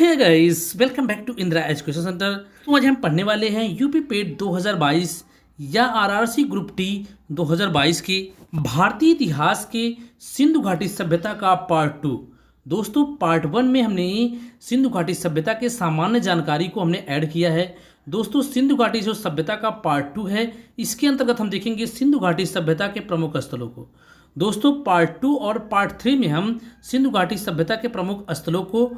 Hey guys, welcome back to Indira education centre. तो आज हम पढ़ने वाले हैं यूपी पेट 2022 या आरआरसी ग्रुप टी 2022 के भारतीय इतिहास के सिंधु घाटी सभ्यता का पार्ट 2। दोस्तों, पार्ट 1 में हमने सिंधु घाटी सभ्यता के सामान्य जानकारी को हमने ऐड किया है। दोस्तों, सिंधु घाटी जो सभ्यता का पार्ट 2 है, इसके अंतर्गत हम देखेंगे सिंधु घाटी सभ्यता के प्रमुख स्थलों को। दोस्तों, पार्ट 2 और पार्ट 3 में हम सिंधु घाटी सभ्यता के प्रमुख स्थलों को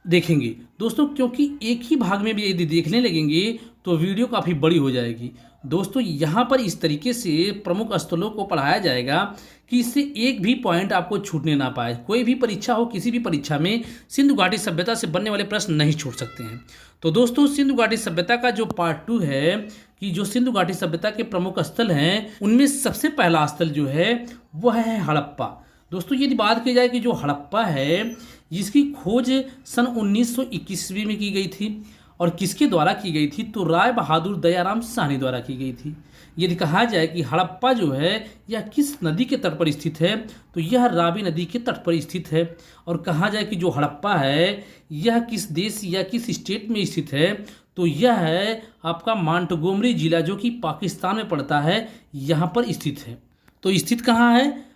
देखेंगे। दोस्तों, क्योंकि एक ही भाग में भी यदि देखने लगेंगे तो वीडियो काफ़ी बड़ी हो जाएगी। दोस्तों, यहाँ पर इस तरीके से प्रमुख स्थलों को पढ़ाया जाएगा कि इससे एक भी पॉइंट आपको छूटने ना पाए। कोई भी परीक्षा हो, किसी भी परीक्षा में सिंधु घाटी सभ्यता से बनने वाले प्रश्न नहीं छूट सकते हैं। तो दोस्तों, सिंधु घाटी सभ्यता का जो पार्ट 2 है कि जो सिंधु घाटी सभ्यता के प्रमुख स्थल हैं, उनमें सबसे पहला स्थल जो है वह है हड़प्पा। दोस्तों, यदि बात की जाए कि जो हड़प्पा है, जिसकी खोज सन 1921 में की गई थी और किसके द्वारा की गई थी, तो राय बहादुर दयाराम साहनी द्वारा की गई थी। यदि कहा जाए कि हड़प्पा जो है यह किस नदी के तट पर स्थित है, तो यह रावी नदी के तट पर स्थित है। और कहा जाए कि जो हड़प्पा है यह किस देश या किस स्टेट में स्थित है, तो यह है आपका मांटगोमरी जिला, जो कि पाकिस्तान में पड़ता है, यहाँ पर स्थित है। तो स्थित कहाँ है?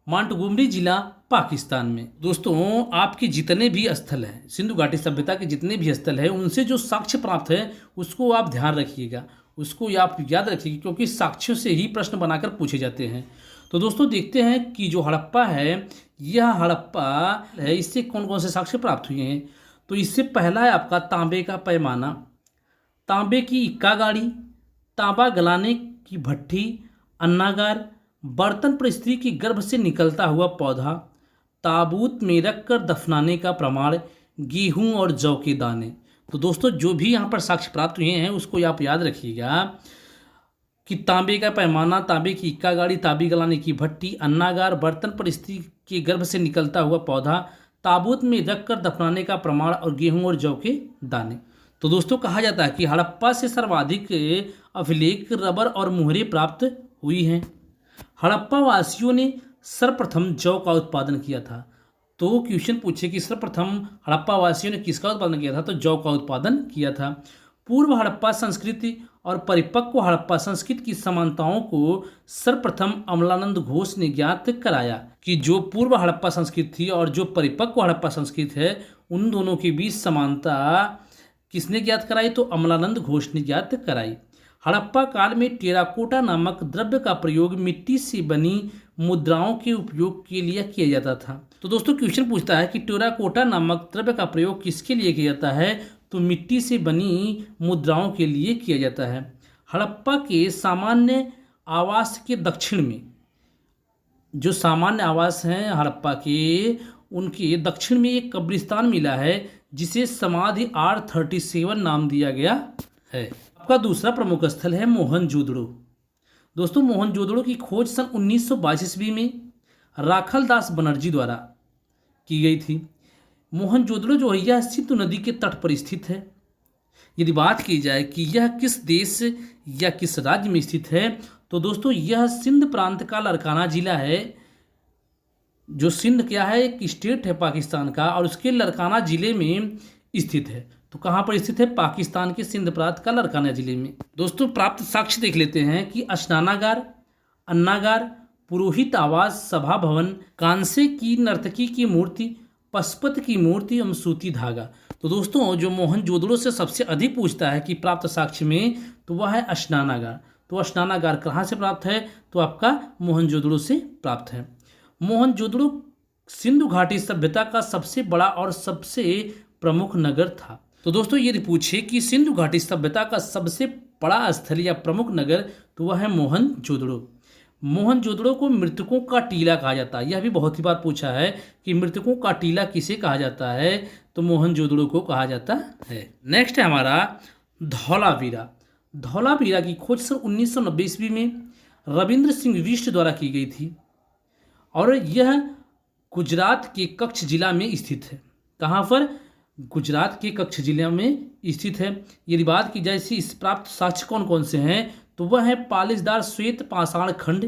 मांटगोमरी जिला, पाकिस्तान में। दोस्तों, आपके जितने भी स्थल हैं, सिंधु घाटी सभ्यता के जितने भी स्थल हैं, उनसे जो साक्ष्य प्राप्त है उसको आप ध्यान रखिएगा, उसको आप याद रखिएगा, क्योंकि साक्ष्यों से ही प्रश्न बनाकर पूछे जाते हैं। तो दोस्तों, देखते हैं कि जो हड़प्पा है, यह हड़प्पा है, इससे कौन कौन से साक्ष्य प्राप्त हुए हैं। तो इससे पहला है आपका तांबे का पैमाना, तांबे की इक्का गाड़ी, तांबा गलाने की भट्ठी, अन्नागार, बर्तन पर स्त्री के गर्भ से निकलता हुआ पौधा, ताबूत में रखकर दफनाने का प्रमाण, गेहूं और जौ के दाने। तो दोस्तों, जो भी यहाँ पर साक्ष्य प्राप्त हुए हैं उसको आप याद रखिएगा कि तांबे का पैमाना, तांबे की इक्का गाड़ी, तांबे गलाने की भट्टी, अन्नागार, बर्तन पर स्त्री के गर्भ से निकलता हुआ पौधा, ताबूत में रखकर दफनाने का प्रमाण और गेहूं और जौ के दाने। तो दोस्तों, कहा जाता है कि हड़प्पा से सर्वाधिक अभिलेख रबर और मुहरे प्राप्त हुई हैं। हड़प्पा वासियों ने सर्वप्रथम जौ का उत्पादन किया था। तो क्वेश्चन पूछे कि सर्वप्रथम हड़प्पा वासियों ने किसका उत्पादन किया था, तो जौ का उत्पादन किया था। पूर्व हड़प्पा संस्कृति और परिपक्व हड़प्पा संस्कृति की समानताओं को सर्वप्रथम अमलानंद घोष ने ज्ञात कराया कि जो पूर्व हड़प्पा संस्कृति थी और जो परिपक्व हड़प्पा संस्कृति है, उन दोनों के बीच समानता किसने ज्ञात कराई, तो अमलानंद घोष ने ज्ञात कराई। हड़प्पा काल में टेराकोटा नामक द्रव्य का प्रयोग मिट्टी से बनी मुद्राओं के उपयोग के लिए किया जाता था। तो दोस्तों, क्वेश्चन पूछता है कि टेराकोटा नामक द्रव्य का प्रयोग किसके लिए किया जाता है, तो मिट्टी से बनी मुद्राओं के लिए किया जाता है। हड़प्पा के सामान्य आवास के दक्षिण में, जो सामान्य आवास हैं हड़प्पा के, उनके दक्षिण में एक कब्रिस्तान मिला है, जिसे समाधि R37 नाम दिया गया है। आपका दूसरा प्रमुख स्थल है मोहनजोदड़ो। दोस्तों, मोहनजोदड़ो की खोज सन 1922 ईस्वी में राखल दास बनर्जी द्वारा की गई थी। मोहनजोदड़ो जो है यह सिंधु नदी के तट पर स्थित है। यदि बात की जाए कि यह किस देश या किस राज्य में स्थित है, तो दोस्तों यह सिंध प्रांत का लड़काना जिला है। जो सिंध क्या है, एक स्टेट है पाकिस्तान का, और उसके लड़काना जिले में स्थित है। तो कहाँ पर स्थित है? पाकिस्तान के सिंध प्रांत का लड़काना जिले में। दोस्तों, प्राप्त साक्ष्य देख लेते हैं कि स्नानागार, अन्नागार, पुरोहित आवास, सभा भवन, कांसे की नर्तकी की मूर्ति, पशुपत की मूर्ति एवं सूती धागा। तो दोस्तों, जो मोहनजोदड़ो से सबसे अधिक पूछता है कि प्राप्त साक्ष्य में, तो वह है स्नानागार। तो स्नानागार कहाँ से प्राप्त है, तो आपका मोहनजोदड़ो से प्राप्त है। मोहनजोदड़ो सिंधु घाटी सभ्यता का सबसे बड़ा और सबसे प्रमुख नगर था। तो दोस्तों, यदि पूछे कि सिंधु घाटी सभ्यता का सबसे बड़ा स्थल या प्रमुख नगर, तो वह है मोहनजोदड़ो। मोहनजोदड़ो को मृतकों का टीला कहा जाता है। यह भी बहुत ही बार पूछा है कि मृतकों का टीला किसे कहा जाता है, तो मोहनजोदड़ो को कहा जाता है। नेक्स्ट है हमारा धौलावीरा। धौलावीरा की खोज सन 1990 ईस्वी में रविंद्र सिंह बिष्ट द्वारा की गई थी और यह गुजरात के कच्छ जिला में स्थित है। कहाँ पर? गुजरात के कच्छ जिले में स्थित है। यदि बात की जाए इस प्राप्त साक्ष्य कौन कौन से हैं, तो वह है पालिशदार श्वेत पाषाण खंड,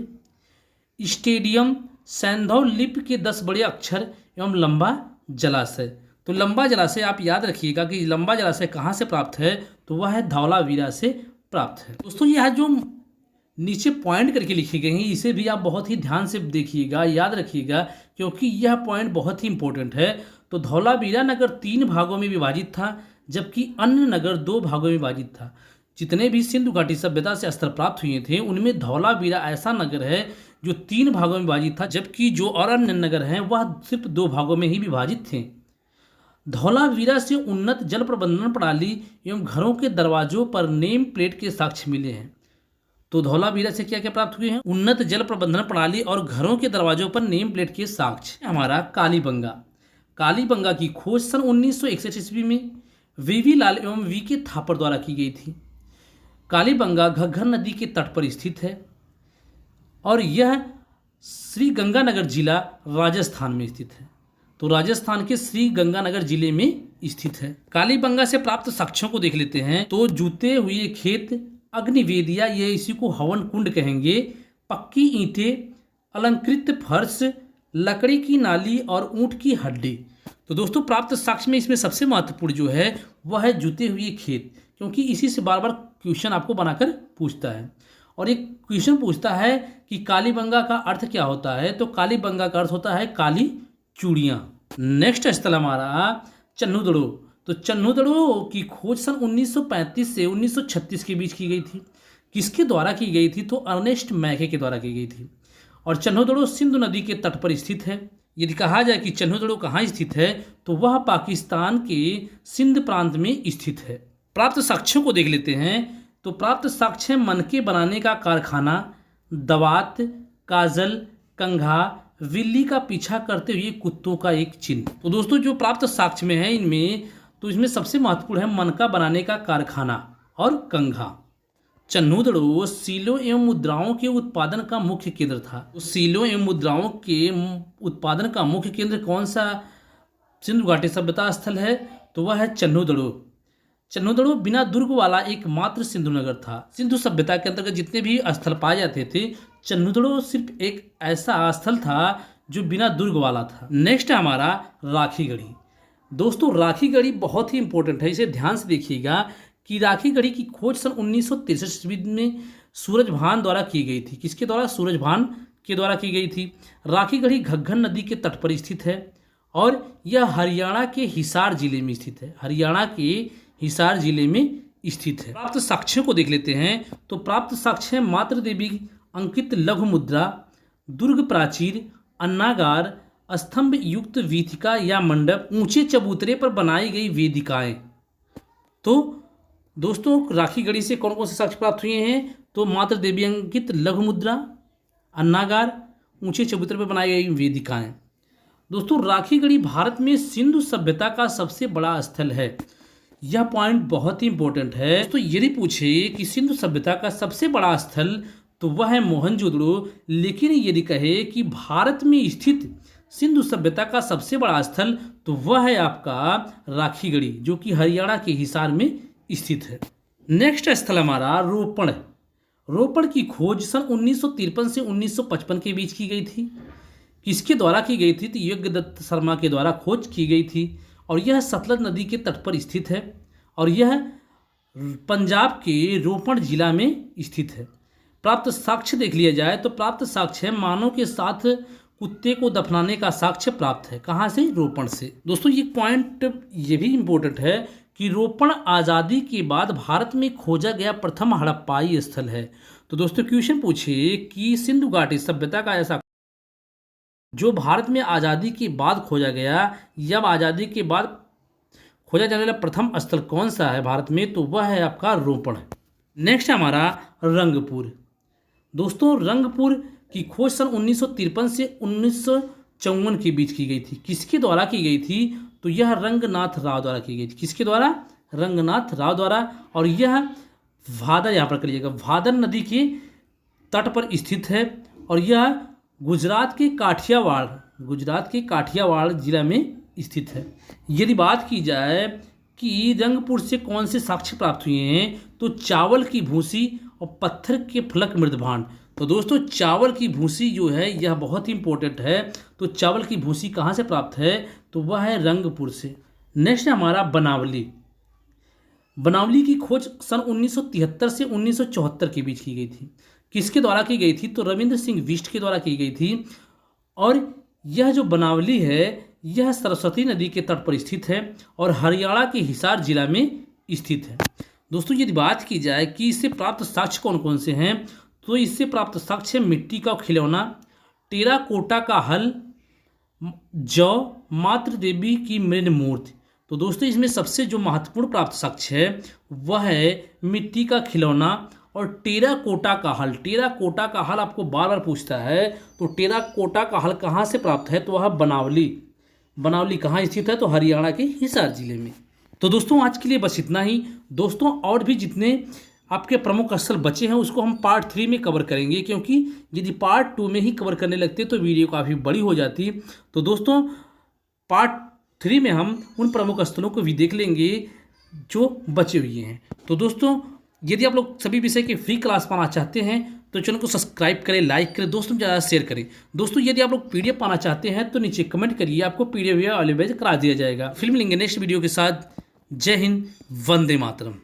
स्टेडियम, सैंधव लिपि के 10 बड़े अक्षर एवं लंबा जलाशय। तो लंबा जलाशय आप याद रखिएगा कि लंबा जलाशय कहाँ से प्राप्त है, तो वह है धौलावीरा से प्राप्त है। दोस्तों यह जो नीचे पॉइंट करके लिखे गए हैं इसे भी आप बहुत ही ध्यान से देखिएगा, याद रखिएगा, क्योंकि यह पॉइंट बहुत ही इंपॉर्टेंट है। तो धौलावीरा नगर 3 भागों में विभाजित था, जबकि अन्य नगर 2 भागों में विभाजित था। जितने भी सिंधु घाटी सभ्यता से स्थल प्राप्त हुए थे उनमें धौलावीरा ऐसा नगर है जो 3 भागों में विभाजित था, जबकि जो और अन्य नगर हैं वह सिर्फ 2 भागों में ही विभाजित थे। धौलावीरा से उन्नत जल प्रबंधन प्रणाली एवं घरों के दरवाजों पर नेम प्लेट के साक्ष्य मिले हैं। तो धौलावीरा से क्या क्या प्राप्त हुए हैं? उन्नत जल प्रबंधन प्रणाली और घरों के दरवाजों पर नेम प्लेट के साक्ष्य। हमारा कालीबंगा। कालीबंगा की खोज सन 1961 ईस्वी में वीवी लाल एवं वी के थापर द्वारा की गई थी। कालीबंगा घग्गर नदी के तट पर स्थित है और यह श्री गंगानगर जिला राजस्थान में स्थित है। तो राजस्थान के श्री गंगानगर जिले में स्थित है। कालीबंगा से प्राप्त साक्ष्यों को देख लेते हैं। तो जूते हुए खेत, अग्निवेदिया, ये इसी को हवन कुंड कहेंगे, पक्की ईंटें, अलंकृत फर्श, लकड़ी की नाली और ऊंट की हड्डी। तो दोस्तों प्राप्त साक्ष्य में इसमें सबसे महत्वपूर्ण जो है वह है जूते हुए खेत, क्योंकि इसी से बार बार क्वेश्चन आपको बनाकर पूछता है। और एक क्वेश्चन पूछता है कि कालीबंगा का अर्थ क्या होता है, तो कालीबंगा का अर्थ होता है काली चूड़ियाँ। नेक्स्ट स्थल हमारा चन्हुदड़ो। तो चन्हुदड़ो की खोज सन 1935 से 1936 के बीच की गई थी। किसके द्वारा की गई थी? तो अर्नेस्ट मैके के द्वारा की गई थी। और चन्हुदड़ो सिंधु नदी के तट पर स्थित है। यदि कहा जाए कि चन्हुदड़ो कहाँ स्थित है, तो वह पाकिस्तान के सिंध प्रांत में स्थित है। प्राप्त साक्ष्यों को देख लेते हैं। तो प्राप्त साक्ष्य मनके बनाने का कारखाना, दवात, काजल, कंघा, बिल्ली का पीछा करते हुए कुत्तों का एक चिन्ह। तो दोस्तों जो प्राप्त साक्ष्य में है इसमें सबसे महत्वपूर्ण है मनका बनाने का कारखाना और कंघा। चन्हुदड़ो सीलों एवं मुद्राओं के उत्पादन का मुख्य केंद्र था। तो सीलों एवं मुद्राओं के उत्पादन का मुख्य केंद्र कौन सा सिंधु घाटी सभ्यता स्थल है? तो वह है चन्हुदड़ो। चन्हुदड़ो बिना दुर्ग वाला एकमात्र सिंधु नगर था। सिंधु सभ्यता के अंतर्गत जितने भी स्थल पाए जाते थे, चन्हुदड़ो सिर्फ एक ऐसा स्थल था जो बिना दुर्ग वाला था। नेक्स्ट है हमारा राखीगढ़ी। दोस्तों राखीगढ़ी बहुत ही इंपॉर्टेंट है, इसे ध्यान से देखिएगा कि राखीगढ़ी की खोज सन 1963 ईस्वी में सूरजभान द्वारा की गई थी। किसके द्वारा? सूरजभान के द्वारा की गई थी। राखीगढ़ी घग्गर नदी के तट पर स्थित है और यह हरियाणा के हिसार जिले में स्थित है। हरियाणा के हिसार जिले में स्थित है। प्राप्त साक्ष्यों को देख लेते हैं। तो प्राप्त साक्ष्य मातृ देवी अंकित लघु मुद्रा, दुर्ग प्राचीर, अन्नागार, स्तंभ युक्त वीथिका या मंडप, ऊंचे चबूतरे पर बनाई गई वेदिकाएं। तो दोस्तों राखीगढ़ी से कौन कौन से साक्ष्य प्राप्त हुए हैं? तो मातृ देवी अंकित लघु मुद्रा, अन्नागार, ऊंचे चबूतरे पर बनाई गई वेदिकाएं। दोस्तों राखीगढ़ी भारत में सिंधु सभ्यता का सबसे बड़ा स्थल है। यह पॉइंट बहुत ही इंपॉर्टेंट है। तो यदि पूछे कि सिंधु सभ्यता का सबसे बड़ा स्थल, तो वह है मोहनजोदड़ो। लेकिन यदि कहे कि भारत में स्थित सिंधु सभ्यता का सबसे बड़ा स्थल, तो वह है आपका राखीगढ़ी, जो कि हरियाणा के हिसार में स्थित है। नेक्स्ट स्थल हमारा रोपड़। रोपड़ की खोज सन 1953 से 1955 के बीच की गई थी। किसके द्वारा की गई थी? तो यज्ञदत्त शर्मा के द्वारा खोज की गई थी और यह सतलज नदी के तट पर स्थित है और यह पंजाब के रोपड़ जिला में स्थित है। प्राप्त साक्ष्य देख लिया जाए तो प्राप्त साक्ष्य मानव के साथ कुत्ते को दफनाने का साक्ष्य प्राप्त है। कहाँ से? रोपड़ से। दोस्तों ये पॉइंट ये भी इम्पोर्टेंट है कि रोपड़ आज़ादी के बाद भारत में खोजा गया प्रथम हड़प्पाई स्थल है। तो दोस्तों क्वेश्चन पूछे कि सिंधु घाटी सभ्यता का ऐसा जो भारत में आज़ादी के बाद खोजा गया या आज़ादी के बाद खोजा जाने वाला प्रथम स्थल कौन सा है भारत में? तो वह है आपका रोपड़। नेक्स्ट है हमारा रंगपुर। दोस्तों रंगपुर की खोज सन 1953 से 1954 के बीच की गई थी। किसके द्वारा की गई थी? तो यह रंगनाथ राव द्वारा की गई थी। किसके द्वारा? रंगनाथ राव द्वारा। और यह भादर, यहाँ पर करिएगा, भादर नदी के तट पर स्थित है और यह गुजरात के काठियावाड़ जिला में स्थित है। यदि बात की जाए कि रंगपुर से कौन से साक्ष्य प्राप्त हुए हैं, तो चावल की भूसी और पत्थर के फलक मृदभांड। तो दोस्तों चावल की भूसी जो है यह बहुत ही इंपॉर्टेंट है। तो चावल की भूसी कहाँ से प्राप्त है? तो वह है रंगपुर से। नेक्स्ट है हमारा बनावली। बनावली की खोज सन 1973 से 1974 के बीच की गई थी। किसके द्वारा की गई थी? तो रविंद्र सिंह बिष्ट के द्वारा की गई थी। और यह जो बनावली है यह सरस्वती नदी के तट पर स्थित है और हरियाणा के हिसार जिला में स्थित है। दोस्तों यदि बात की जाए कि इससे प्राप्त साक्ष्य कौन कौन से हैं, तो इससे प्राप्त साक्ष्य मिट्टी का खिलौना, टेराकोटा का हल, जौ, मातृ देवी की मृण मूर्ति। तो दोस्तों इसमें सबसे जो महत्वपूर्ण प्राप्त साक्ष्य है वह है मिट्टी का खिलौना और टेराकोटा का हल। टेराकोटा का हल आपको बार बार पूछता है, तो टेराकोटा का हल कहाँ से प्राप्त है? तो वह बनावली। बनावली कहाँ स्थित है? तो हरियाणा के हिसार जिले में। तो दोस्तों आज के लिए बस इतना ही। दोस्तों और भी जितने आपके प्रमुख स्थल बचे हैं उसको हम पार्ट 3 में कवर करेंगे, क्योंकि यदि पार्ट 2 में ही कवर करने लगते तो वीडियो काफ़ी बड़ी हो जाती। तो दोस्तों पार्ट 3 में हम उन प्रमुख स्थलों को भी देख लेंगे जो बचे हुए हैं। तो दोस्तों यदि आप लोग सभी विषय की फ्री क्लास पाना चाहते हैं तो चैनल को सब्सक्राइब करें, लाइक करें, दोस्तों में ज़्यादा शेयर करें। दोस्तों यदि आप लोग पीडीएफ पाना चाहते हैं तो नीचे कमेंट करिए, आपको पीडीएफ अवेलेबल करा दिया जाएगा। फिल्म लेंगे नेक्स्ट वीडियो के साथ। जय हिंद, वंदे मातरम।